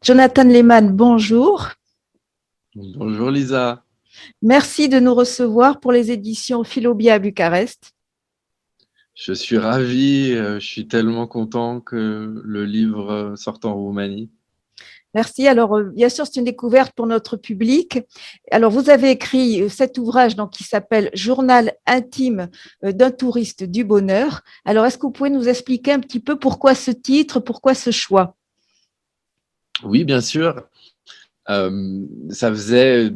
Jonathan Lehmann, bonjour. Bonjour Lisa, Merci de nous recevoir pour les éditions Philobia à Bucarest. je suis ravi, je suis tellement content que le livre sorte en Roumanie. Merci. Alors, bien sûr, c'est une découverte pour notre public. Alors, vous avez écrit cet ouvrage donc, qui s'appelle Journal intime d'un touriste du bonheur. Alors, est-ce que vous pouvez nous expliquer un petit peu pourquoi ce titre, pourquoi ce choix? Oui, bien sûr, ça faisait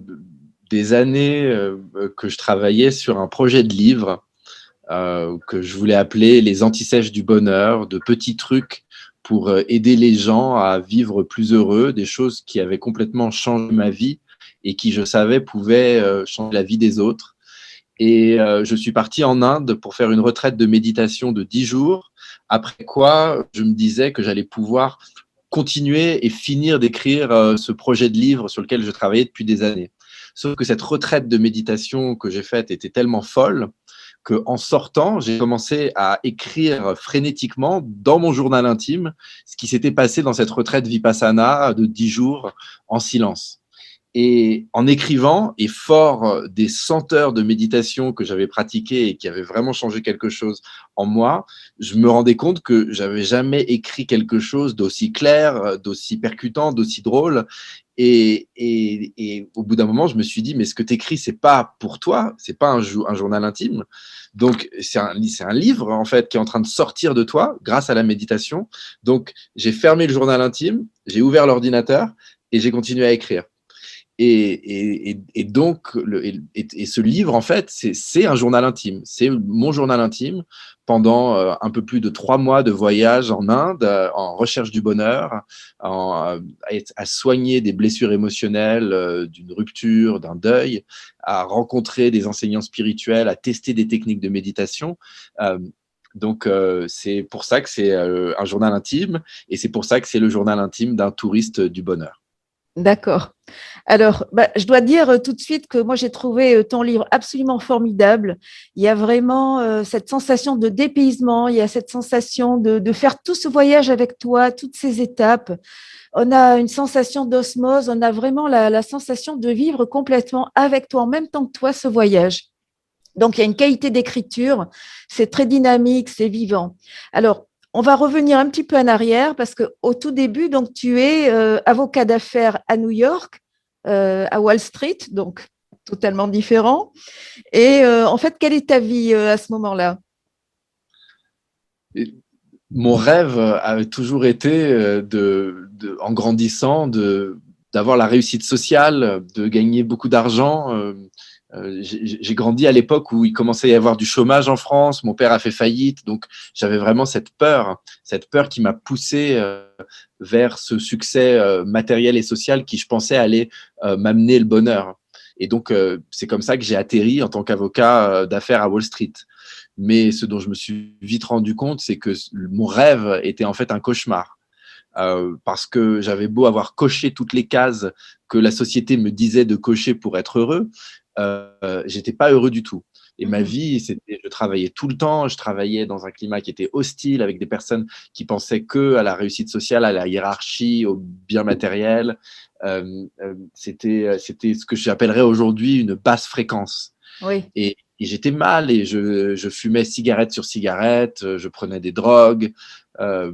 des années que je travaillais sur un projet de livre que je voulais appeler Les antisèches du bonheur, de petits trucs pour aider les gens à vivre plus heureux, des choses qui avaient complètement changé ma vie et qui, je savais, pouvaient changer la vie des autres. Et je suis parti en Inde pour faire une retraite de méditation de 10 jours, après quoi je me disais que j'allais pouvoir continuer et finir d'écrire ce projet de livre sur lequel je travaillais depuis des années. Sauf que cette retraite de méditation que j'ai faite était tellement folle qu'en sortant, j'ai commencé à écrire frénétiquement dans mon journal intime ce qui s'était passé dans cette retraite Vipassana de 10 jours en silence. Et en écrivant, et fort des 100 heures de méditation que j'avais pratiquées et qui avaient vraiment changé quelque chose en moi, je me rendais compte que j'avais jamais écrit quelque chose d'aussi clair, d'aussi percutant, d'aussi drôle. Et au bout d'un moment, je me suis dit, mais ce que tu écris, c'est pas pour toi, c'est pas un journal intime. Donc, c'est un livre, en fait, qui est en train de sortir de toi grâce à la méditation. Donc, j'ai fermé le journal intime, j'ai ouvert l'ordinateur et j'ai continué à écrire. Et donc, ce livre, en fait, c'est un journal intime. C'est mon journal intime pendant un peu plus de 3 mois de voyage en Inde, en recherche du bonheur, à soigner des blessures émotionnelles, d'une rupture, d'un deuil, à rencontrer des enseignants spirituels, à tester des techniques de méditation. Donc, c'est pour ça que c'est un journal intime et c'est pour ça que c'est le journal intime d'un touriste du bonheur. D'accord. Alors, je dois dire tout de suite que moi, j'ai trouvé ton livre absolument formidable. Il y a vraiment cette sensation de dépaysement, il y a cette sensation de faire tout ce voyage avec toi, toutes ces étapes. On a une sensation d'osmose, on a vraiment la sensation de vivre complètement avec toi, en même temps que toi, ce voyage. Donc, il y a une qualité d'écriture, c'est très dynamique, c'est vivant. Alors, on va revenir un petit peu en arrière parce qu'au tout début, donc, tu es avocat d'affaires à New York, à Wall Street, donc totalement différent. Et en fait, quelle est ta vie à ce moment-là? Et mon rêve avait toujours été en grandissant, d'avoir la réussite sociale, de gagner beaucoup d'argent. J'ai grandi à l'époque où il commençait à y avoir du chômage en France. Mon père a fait faillite, donc j'avais vraiment cette peur qui m'a poussé vers ce succès matériel et social qui, je pensais, allait m'amener le bonheur. Et donc, c'est comme ça que j'ai atterri en tant qu'avocat d'affaires à Wall Street. Mais ce dont je me suis vite rendu compte, c'est que mon rêve était en fait un cauchemar. Parce que j'avais beau avoir coché toutes les cases que la société me disait de cocher pour être heureux, j'étais pas heureux du tout. Et ma Mhm. vie, je travaillais tout le temps, je travaillais dans un climat qui était hostile, avec des personnes qui pensaient que à la réussite sociale, à la hiérarchie, au bien matériel. C'était ce que j'appellerais aujourd'hui une basse fréquence. Oui. Et j'étais mal et je fumais cigarette sur cigarette, je prenais des drogues. Euh,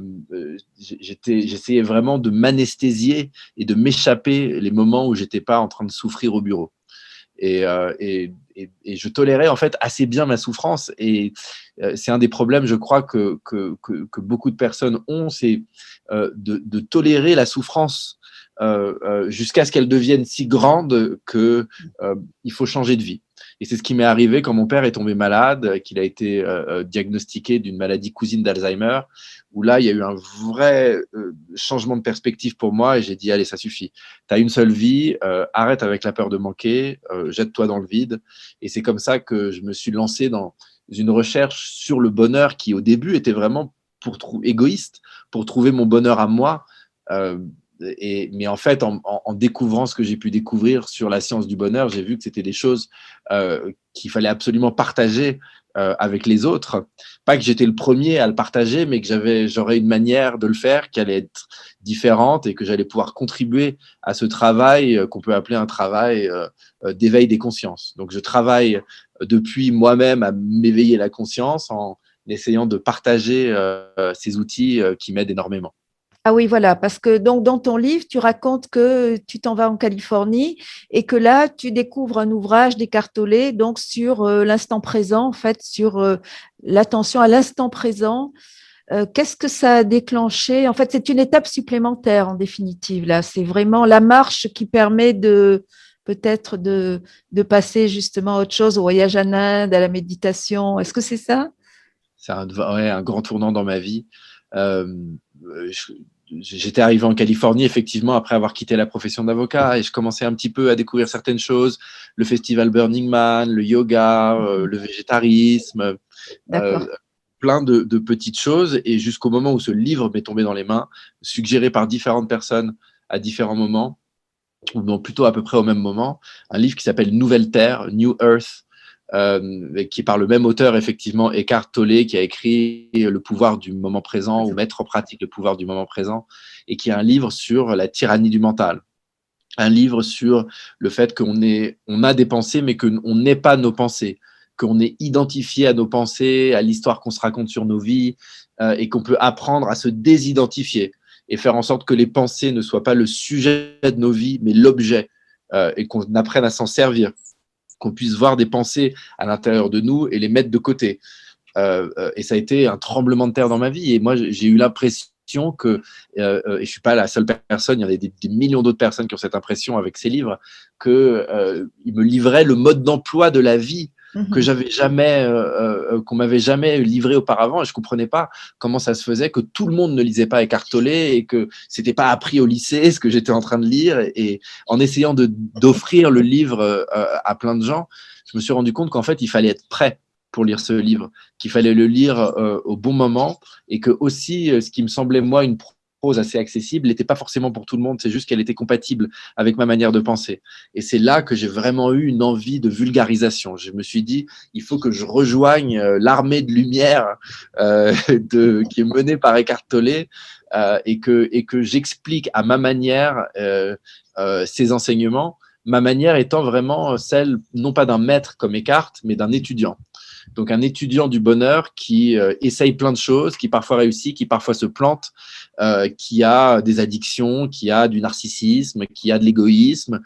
J'essayais vraiment de m'anesthésier et de m'échapper les moments où j'étais pas en train de souffrir au bureau. Et je tolérais en fait assez bien ma souffrance. Et c'est un des problèmes, je crois, que beaucoup de personnes ont, c'est de tolérer la souffrance jusqu'à ce qu'elle devienne si grande que il faut changer de vie. Et c'est ce qui m'est arrivé quand mon père est tombé malade, qu'il a été diagnostiqué d'une maladie cousine d'Alzheimer, où là, il y a eu un vrai changement de perspective pour moi et j'ai dit, allez, ça suffit. Tu as une seule vie, arrête avec la peur de manquer, jette-toi dans le vide. Et c'est comme ça que je me suis lancé dans une recherche sur le bonheur qui, au début, était vraiment égoïste, pour trouver mon bonheur à moi. Euh, Mais en fait, en découvrant ce que j'ai pu découvrir sur la science du bonheur, j'ai vu que c'était des choses qu'il fallait absolument partager avec les autres. Pas que j'étais le premier à le partager, mais que j'aurais une manière de le faire qui allait être différente et que j'allais pouvoir contribuer à ce travail qu'on peut appeler un travail d'éveil des consciences. Donc, je travaille depuis moi-même à m'éveiller la conscience en essayant de partager ces outils qui m'aident énormément. Ah oui, voilà, parce que donc dans ton livre, tu racontes que tu t'en vas en Californie et que là, tu découvres un ouvrage d'Eckhart Tolle donc sur l'instant présent, en fait, sur l'attention à l'instant présent. Qu'est-ce que ça a déclenché? En fait, c'est une étape supplémentaire en définitive, là. C'est vraiment la marche qui permet de peut-être de passer justement à autre chose, au voyage en Inde, à la méditation. Est-ce que c'est ça? C'est ouais, un grand tournant dans ma vie. Euh, J'étais arrivé en Californie, effectivement, après avoir quitté la profession d'avocat, et je commençais un petit peu à découvrir certaines choses, le festival Burning Man, le yoga, le végétarisme, euh, D'accord. plein de petites choses, et jusqu'au moment où ce livre m'est tombé dans les mains, suggéré par différentes personnes à différents moments, ou non, plutôt à peu près au même moment, un livre qui s'appelle Nouvelle Terre, New Earth, qui est par le même auteur, effectivement, Eckhart Tolle, qui a écrit Le pouvoir du moment présent ou Mettre en pratique le pouvoir du moment présent, et qui est un livre sur la tyrannie du mental. Un livre sur le fait on a des pensées, mais qu'on n'est pas nos pensées, qu'on est identifié à nos pensées, à l'histoire qu'on se raconte sur nos vies, et qu'on peut apprendre à se désidentifier et faire en sorte que les pensées ne soient pas le sujet de nos vies, mais l'objet, et qu'on apprenne à s'en servir, qu'on puisse voir des pensées à l'intérieur de nous et les mettre de côté. Et ça a été un tremblement de terre dans ma vie. Et moi, j'ai eu l'impression que, et je ne suis pas la seule personne, il y en a des millions d'autres personnes qui ont cette impression avec ces livres, qu'il me livrait le mode d'emploi de la vie que Mhm. j'avais jamais, qu'on m'avait jamais livré auparavant, et je comprenais pas comment ça se faisait que tout le monde ne lisait pas Eckhart Tolle et que c'était pas appris au lycée ce que j'étais en train de lire. Et en essayant d'offrir le livre à plein de gens, je me suis rendu compte qu'en fait il fallait être prêt pour lire ce livre, qu'il fallait le lire au bon moment, et que aussi ce qui me semblait moi une prose assez accessible n'était pas forcément pour tout le monde, c'est juste qu'elle était compatible avec ma manière de penser. Et c'est là que j'ai vraiment eu une envie de vulgarisation. Je me suis dit, il faut que je rejoigne l'armée de lumière qui est menée par Eckhart Tolle, et que j'explique à ma manière ces enseignements, ma manière étant vraiment celle, non pas d'un maître comme Eckhart, mais d'un étudiant. Donc un étudiant du bonheur qui essaye plein de choses, qui parfois réussit, qui parfois se plante, qui a des addictions, qui a du narcissisme, qui a de l'égoïsme,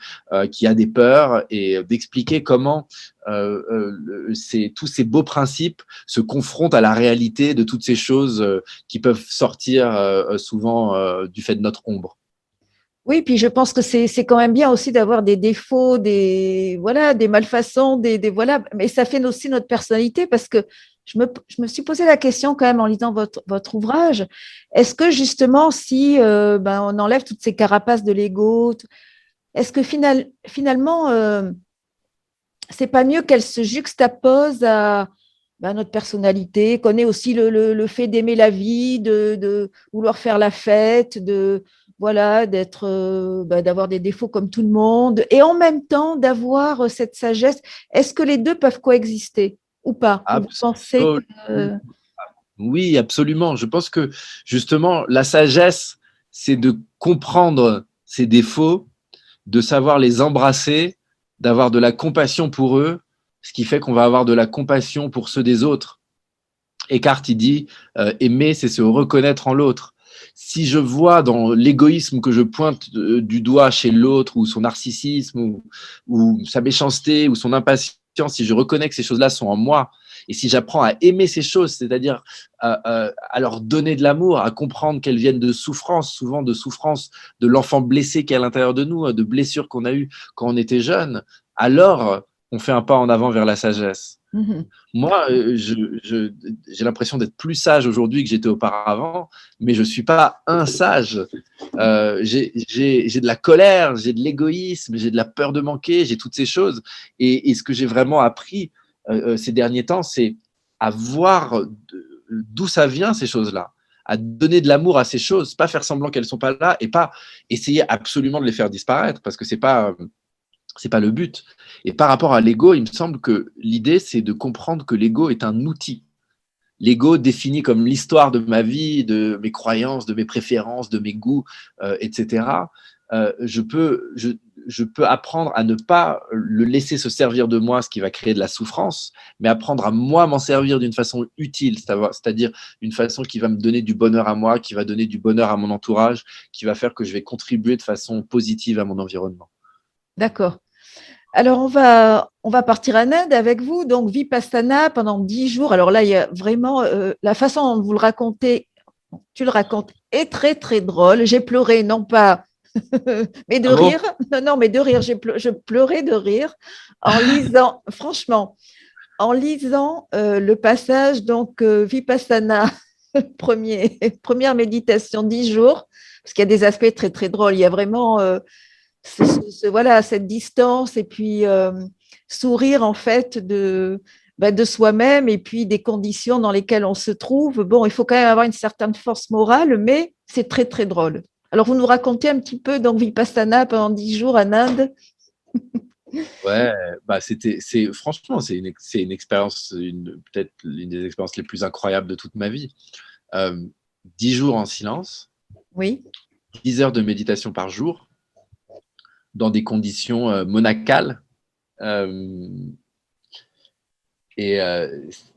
qui a des peurs, et d'expliquer comment tous ces beaux principes se confrontent à la réalité de toutes ces choses qui peuvent sortir souvent du fait de notre ombre. Oui, puis je pense que c'est quand même bien aussi d'avoir des défauts, des voilà, des malfaçons, des voilà, mais ça fait aussi notre personnalité parce que je me suis posé la question quand même en lisant votre ouvrage. Est-ce que justement, si ben, on enlève toutes ces carapaces de l'ego, est-ce que finalement, c'est pas mieux qu'elle se juxtapose à ben, notre personnalité, qu'on ait aussi le fait d'aimer la vie, de vouloir faire la fête, de voilà, d'être, ben, d'avoir des défauts comme tout le monde, et en même temps d'avoir cette sagesse. Est-ce que les deux peuvent coexister ou pas? Ou vous pensez que Oui, absolument. Je pense que justement, la sagesse, c'est de comprendre ses défauts, de savoir les embrasser, d'avoir de la compassion pour eux, ce qui fait qu'on va avoir de la compassion pour ceux des autres. Eckhart, il dit, aimer, c'est se reconnaître en l'autre. Si je vois dans l'égoïsme que je pointe du doigt chez l'autre, ou son narcissisme, ou sa méchanceté, ou son impatience, si je reconnais que ces choses-là sont en moi, et si j'apprends à aimer ces choses, c'est-à-dire à leur donner de l'amour, à comprendre qu'elles viennent de souffrance, souvent de souffrance de l'enfant blessé qui est à l'intérieur de nous, de blessures qu'on a eues quand on était jeune, alors on fait un pas en avant vers la sagesse. Mhm. Moi, j'ai l'impression d'être plus sage aujourd'hui que j'étais auparavant, mais je ne suis pas un sage. J'ai de la colère, j'ai de l'égoïsme, j'ai de la peur de manquer, j'ai toutes ces choses. Et ce que j'ai vraiment appris ces derniers temps, c'est à voir d'où ça vient, ces choses-là, à donner de l'amour à ces choses, pas faire semblant qu'elles ne sont pas là et pas essayer absolument de les faire disparaître parce que c'est pas le but. Et par rapport à l'ego, il me semble que l'idée, c'est de comprendre que l'ego est un outil. L'ego défini comme l'histoire de ma vie, de mes croyances, de mes préférences, de mes goûts, etc. Je peux apprendre à ne pas le laisser se servir de moi, ce qui va créer de la souffrance, mais apprendre à moi m'en servir d'une façon utile, c'est-à-dire une façon qui va me donner du bonheur à moi, qui va donner du bonheur à mon entourage, qui va faire que je vais contribuer de façon positive à mon environnement. D'accord. Alors, on va partir en Inde avec vous, donc Vipassana pendant 10 jours. Alors là, il y a vraiment la façon dont vous le racontez, tu le racontes, est très, très drôle. J'ai pleuré, non pas, mais de Ah bon? rire. Non, non, mais de rire. Je pleurais de rire en lisant, franchement, en lisant le passage, donc Vipassana, première méditation, 10 jours, parce qu'il y a des aspects très, très drôles. Il y a vraiment voilà, cette distance et puis sourire en fait de soi-même et puis des conditions dans lesquelles on se trouve. Bon, il faut quand même avoir une certaine force morale, mais c'est très, très drôle. Alors, vous nous racontez un petit peu donc Vipassana pendant 10 jours en Inde. Ouais, bah franchement, c'est une expérience, peut-être l'une des expériences les plus incroyables de toute ma vie. 10 jours en silence, Oui, 10 heures de méditation par jour, dans des conditions monacales. Euh, et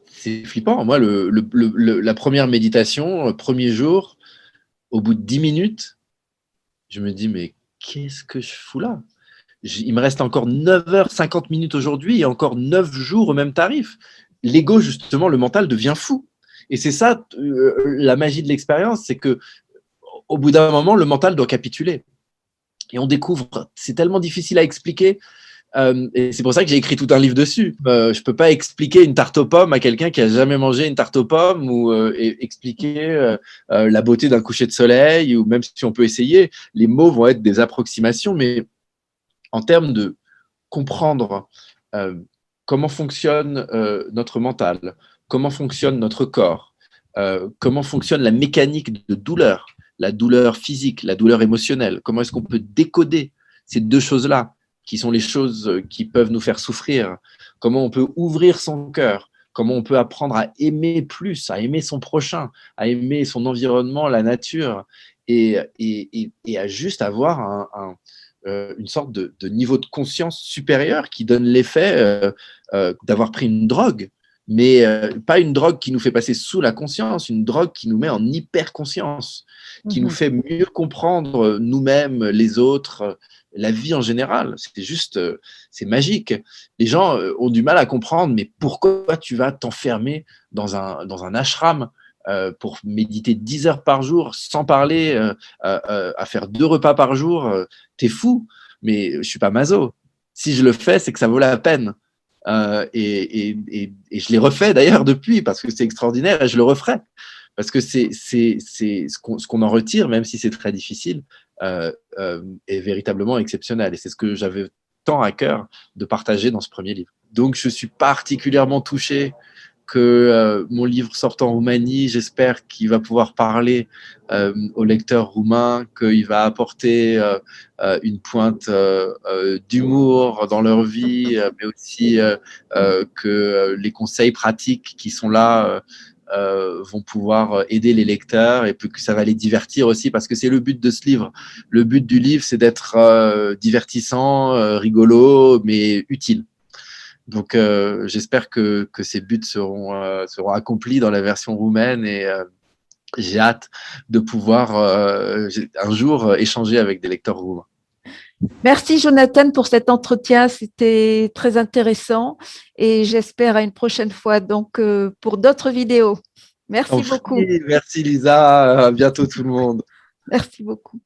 c'est flippant. Moi, la première méditation, premier jour, au bout de 10 minutes, je me dis, mais qu'est-ce que je fous là? Il me reste encore 9 heures 50 minutes aujourd'hui et encore 9 jours au même tarif. L'ego, justement, le mental devient fou. Et c'est ça, la magie de l'expérience, c'est que au bout d'un moment, le mental doit capituler. Et on découvre, c'est tellement difficile à expliquer. Et c'est pour ça que j'ai écrit tout un livre dessus. Je peux pas expliquer une tarte aux pommes à quelqu'un qui a jamais mangé une tarte aux pommes ou expliquer la beauté d'un coucher de soleil, ou même si on peut essayer, les mots vont être des approximations, mais en termes de comprendre euh, comment fonctionne notre mental, comment fonctionne notre corps, comment fonctionne la mécanique de douleur, la douleur physique, la douleur émotionnelle, comment est-ce qu'on peut décoder ces deux choses-là, qui sont les choses qui peuvent nous faire souffrir, comment on peut ouvrir son cœur, comment on peut apprendre à aimer plus, à aimer son prochain, à aimer son environnement, la nature, et à juste avoir une sorte de niveau de conscience supérieur qui donne l'effet d'avoir pris une drogue, mais pas une drogue qui nous fait passer sous la conscience, une drogue qui nous met en hyper-conscience, qui nous fait mieux comprendre nous-mêmes, les autres, la vie en général. C'est juste, c'est magique. Les gens ont du mal à comprendre, mais pourquoi tu vas t'enfermer dans un ashram pour méditer 10 heures par jour sans parler, à faire 2 repas par jour, t'es fou, mais je suis pas maso. Si je le fais, c'est que ça vaut la peine. Et je l'ai refait d'ailleurs depuis parce que c'est extraordinaire et je le referai parce que c'est ce qu'on en retire, même si c'est très difficile, est véritablement exceptionnel. Et c'est ce que j'avais tant à cœur de partager dans ce premier livre. Donc, je suis particulièrement touché que mon livre sorte en Roumanie. J'espère qu'il va pouvoir parler aux lecteurs roumains, qu'il va apporter une pointe d'humour dans leur vie, mais aussi que les conseils pratiques qui sont là vont pouvoir aider les lecteurs, et puis que ça va les divertir aussi, parce que c'est le but de ce livre. Le but du livre, c'est d'être divertissant, rigolo, mais utile. Donc, j'espère que ces buts seront accomplis dans la version roumaine, et j'ai hâte de pouvoir un jour échanger avec des lecteurs roumains. Merci Jonathan pour cet entretien, c'était très intéressant et j'espère à une prochaine fois donc pour d'autres vidéos. Merci beaucoup. Merci Lisa, à bientôt tout le monde. Merci beaucoup.